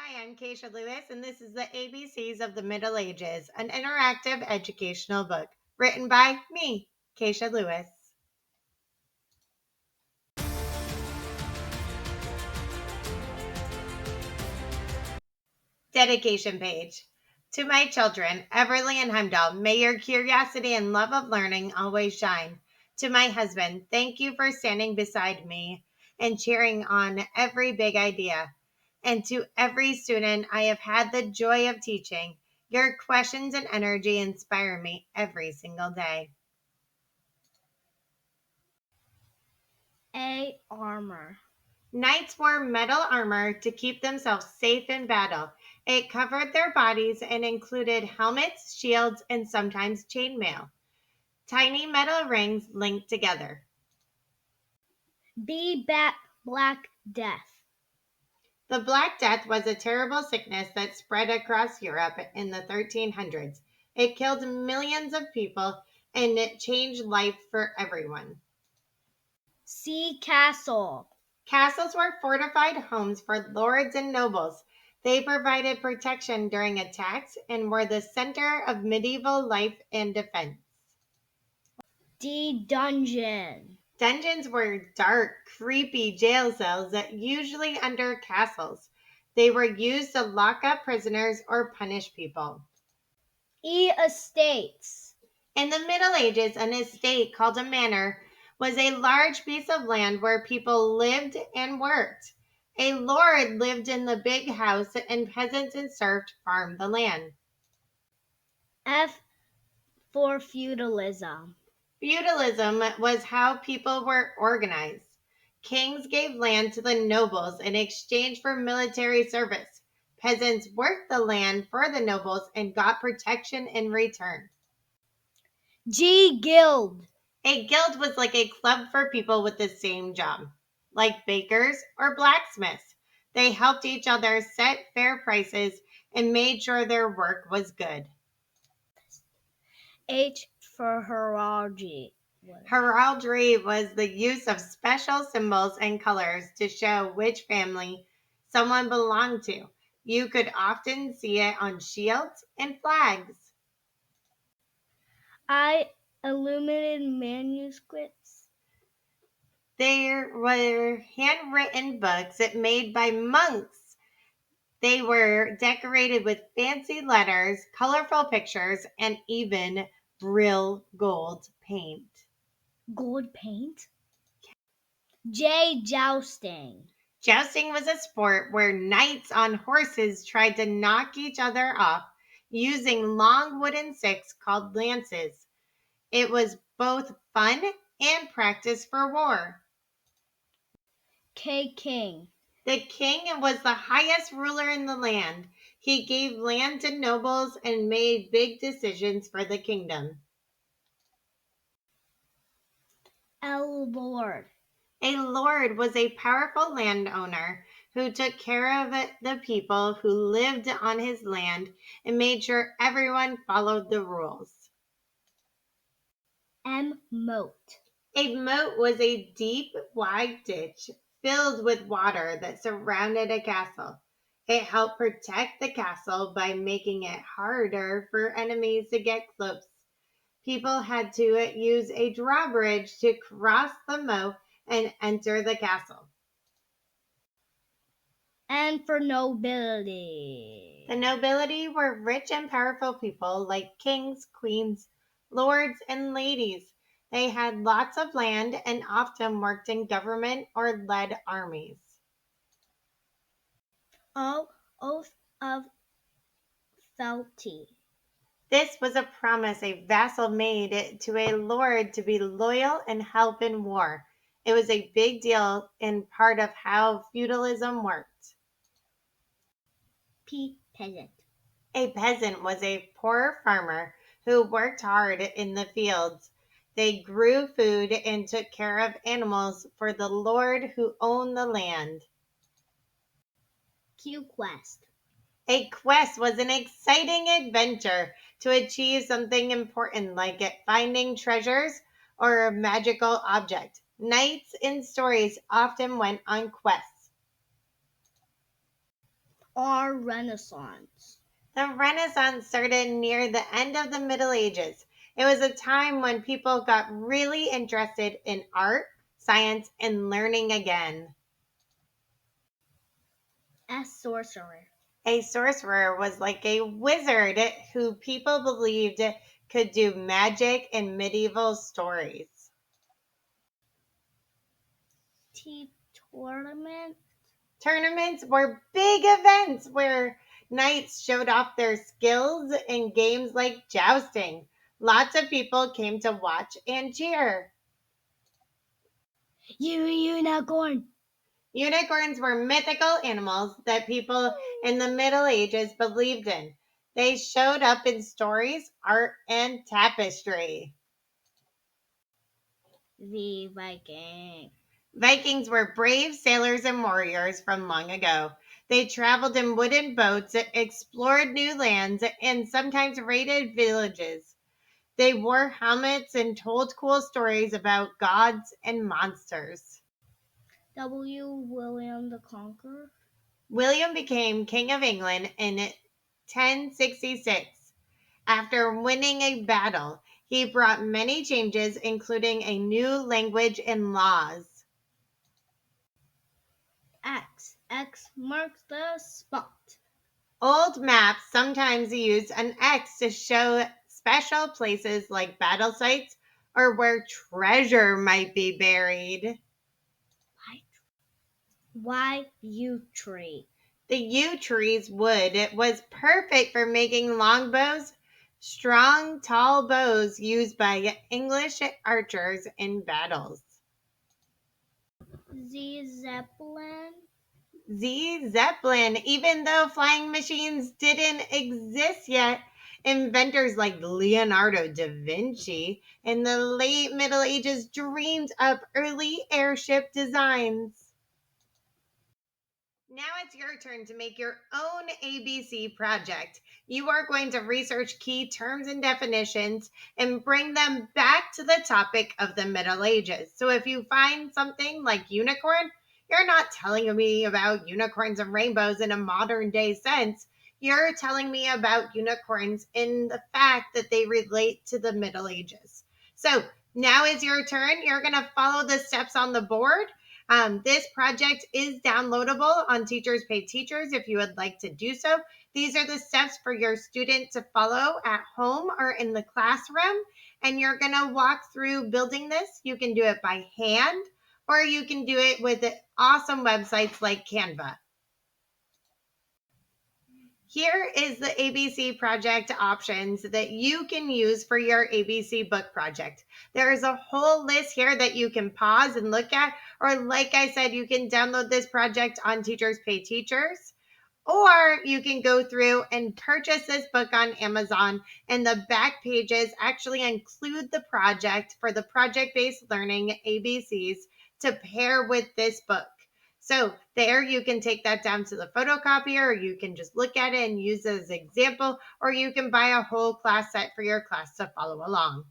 Hi, I'm Kaisha Louis, and this is the ABCs of the Middle Ages, an interactive educational book written by me, Kaisha Louis. Dedication page. To my children, Everly and Heimdall, may your curiosity and love of learning always shine. To my husband, thank you for standing beside me and cheering on every big idea. And to every student I have had the joy of teaching, your questions and energy inspire me every single day. A. Armor. Knights wore metal armor to keep themselves safe in battle. It covered their bodies and included helmets, shields, and sometimes chainmail. Tiny metal rings linked together. B. Black Death. The Black Death was a terrible sickness that spread across Europe in the 1300s. It killed millions of people and it changed life for everyone. C. Castle. Castles were fortified homes for lords and nobles. They provided protection during attacks and were the center of medieval life and defense. D. Dungeon. Dungeons were dark, creepy jail cells that usually under castles. They were used to lock up prisoners or punish people. E. Estates. In the Middle Ages, an estate called a manor was a large piece of land where people lived and worked. A lord lived in the big house, and peasants and serfs farmed the land. F. For feudalism. Feudalism was how people were organized. Kings gave land to the nobles in exchange for military service. Peasants worked the land for the nobles and got protection in return. G. Guild. A guild was like a club for people with the same job, like bakers or blacksmiths. They helped each other set fair prices and made sure their work was good. H. For heraldry. Heraldry was the use of special symbols and colors to show which family someone belonged to. You could often see it on shields and flags. I. Illuminated manuscripts. There were handwritten books made by monks. They were decorated with fancy letters, colorful pictures, and even real gold paint. Gold paint. J. Jousting. Jousting was a sport where knights on horses tried to knock each other off using long wooden sticks called lances. It was both fun and practice for war. K. King. The king was the highest ruler in the land. He gave land to nobles and made big decisions for the kingdom. L. Lord. A lord was a powerful landowner who took care of the people who lived on his land and made sure everyone followed the rules. M. Moat. A moat was a deep, wide ditch filled with water that surrounded a castle. It helped protect the castle by making it harder for enemies to get close. People had to use a drawbridge to cross the moat and enter the castle. N. For nobility. The nobility were rich and powerful people like kings, queens, lords, and ladies. They had lots of land and often worked in government or led armies. O. Oath of fealty. This was a promise a vassal made to a lord to be loyal and help in war. It was a big deal and part of how feudalism worked. P. Peasant. A peasant was a poor farmer who worked hard in the fields. They grew food and took care of animals for the lord who owned the land. Q. Quest. A quest was an exciting adventure to achieve something important like finding treasures or a magical object. Knights in stories often went on quests. or Renaissance? The Renaissance started near the end of the Middle Ages. It was a time when people got really interested in art, science, and learning again. A sorcerer. A sorcerer was like a wizard who people believed could do magic in medieval stories. Tea tournament. Tournaments were big events where knights showed off their skills in games like jousting. Lots of people came to watch and cheer. You unicorn. Unicorns were mythical animals that people in the Middle Ages believed in. They showed up in stories, art, and tapestry. The Viking. Vikings were brave sailors and warriors from long ago. They traveled in wooden boats, explored new lands, and sometimes raided villages. They wore helmets and told cool stories about gods and monsters. William the Conqueror. William became King of England in 1066. After winning a battle, he brought many changes, including a new language and laws. X. X marks the spot. Old maps sometimes use an X to show special places like battle sites or where treasure might be buried. Y. Yew tree. The yew tree's wood was perfect for making longbows, strong, tall bows used by English archers in battles. Z. Zeppelin. Zeppelin, even though flying machines didn't exist yet, inventors like Leonardo da Vinci in the late Middle Ages dreamed up early airship designs. Now it's your turn to make your own ABC project. You are going to research key terms and definitions and bring them back to the topic of the Middle Ages. So if you find something like unicorn, you're not telling me about unicorns and rainbows in a modern day sense. You're telling me about unicorns in the fact that they relate to the Middle Ages. So now is your turn. You're going to follow the steps on the board. This project is downloadable on Teachers Pay Teachers if you would like to do so. These are the steps for your student to follow at home or in the classroom. And you're going to walk through building this. You can do it by hand or you can do it with awesome websites like Canva. Here is the ABC project options that you can use for your ABC book project. There is a whole list here that you can pause and look at, or like I said, you can download this project on Teachers Pay Teachers, or you can go through and purchase this book on Amazon, and the back pages actually include the project for the project-based learning ABCs to pair with this book. So there you can take that down to the photocopier, or you can just look at it and use it as an example, or you can buy a whole class set for your class to follow along.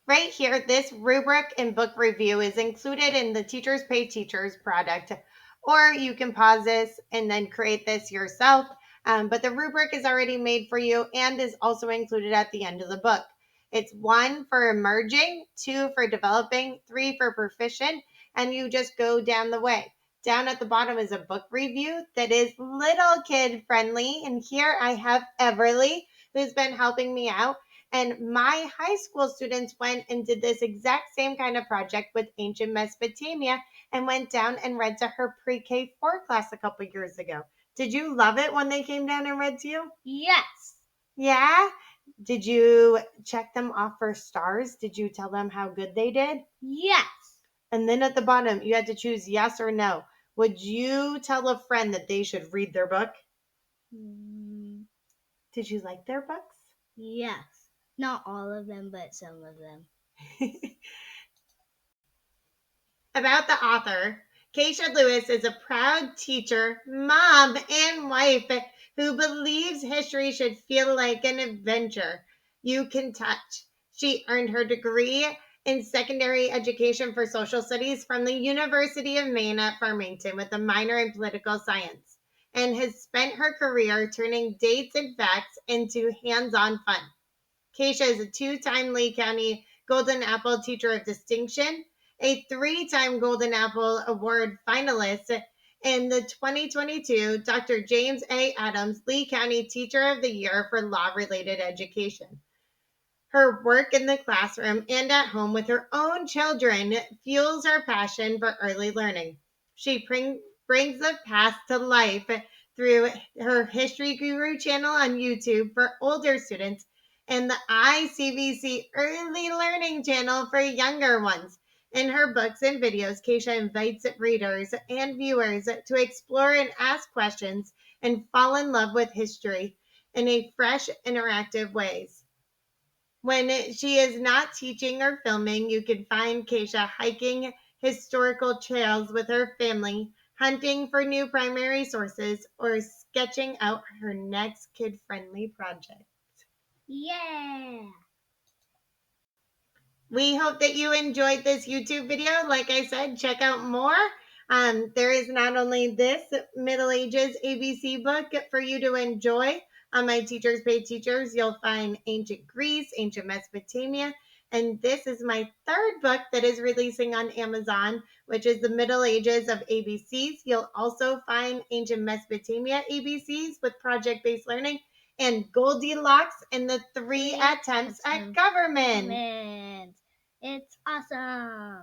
Right here, this rubric and book review is included in the Teachers Pay Teachers product, or you can pause this and then create this yourself. But the rubric is already made for you and is also included at the end of the book. It's 1 for emerging, 2 for developing, 3 for proficient, and you just go down the way. Down at the bottom is a book review that is little kid friendly. And here I have Everly, who's been helping me out. And my high school students went and did this exact same kind of project with ancient Mesopotamia and went down and read to her pre-K 4 class a couple years ago. Did you love it when they came down and read to you? Yes. Yeah? Did you check them off for stars? Did you tell them how good they did? Yes. And then at the bottom, you had to choose yes or no. Would you tell a friend that they should read their book? Did you like their books? Yes. Not all of them, but some of them. About the author, Kaisha Louis is a proud teacher, mom, and wife who believes history should feel like an adventure you can touch. She earned her degree in secondary education for social studies from the University of Maine at Farmington with a minor in political science, and has spent her career turning dates and facts into hands-on fun. Kaisha is a two-time Lee County Golden Apple Teacher of Distinction, a three-time Golden Apple Award finalist, and the 2022 Dr. James A. Adams Lee County Teacher of the Year for Law-Related Education. Her work in the classroom and at home with her own children fuels her passion for early learning. She brings the past to life through her History Guru channel on YouTube for older students and the ICVC Early Learning channel for younger ones. In her books and videos, Kaisha invites readers and viewers to explore and ask questions and fall in love with history in a fresh, interactive ways. When she is not teaching or filming, you can find Kaisha hiking historical trails with her family, hunting for new primary sources, or sketching out her next kid friendly project. Yeah. We hope that you enjoyed this YouTube video. Like I said, check out more. There is not only this Middle Ages ABC book for you to enjoy. On my Teachers Pay Teachers, you'll find Ancient Greece, Ancient Mesopotamia, and this is my third book that is releasing on Amazon, which is the Middle Ages of ABCs. You'll also find Ancient Mesopotamia ABCs with project-based learning and Goldilocks and the three attempts at government. It's awesome.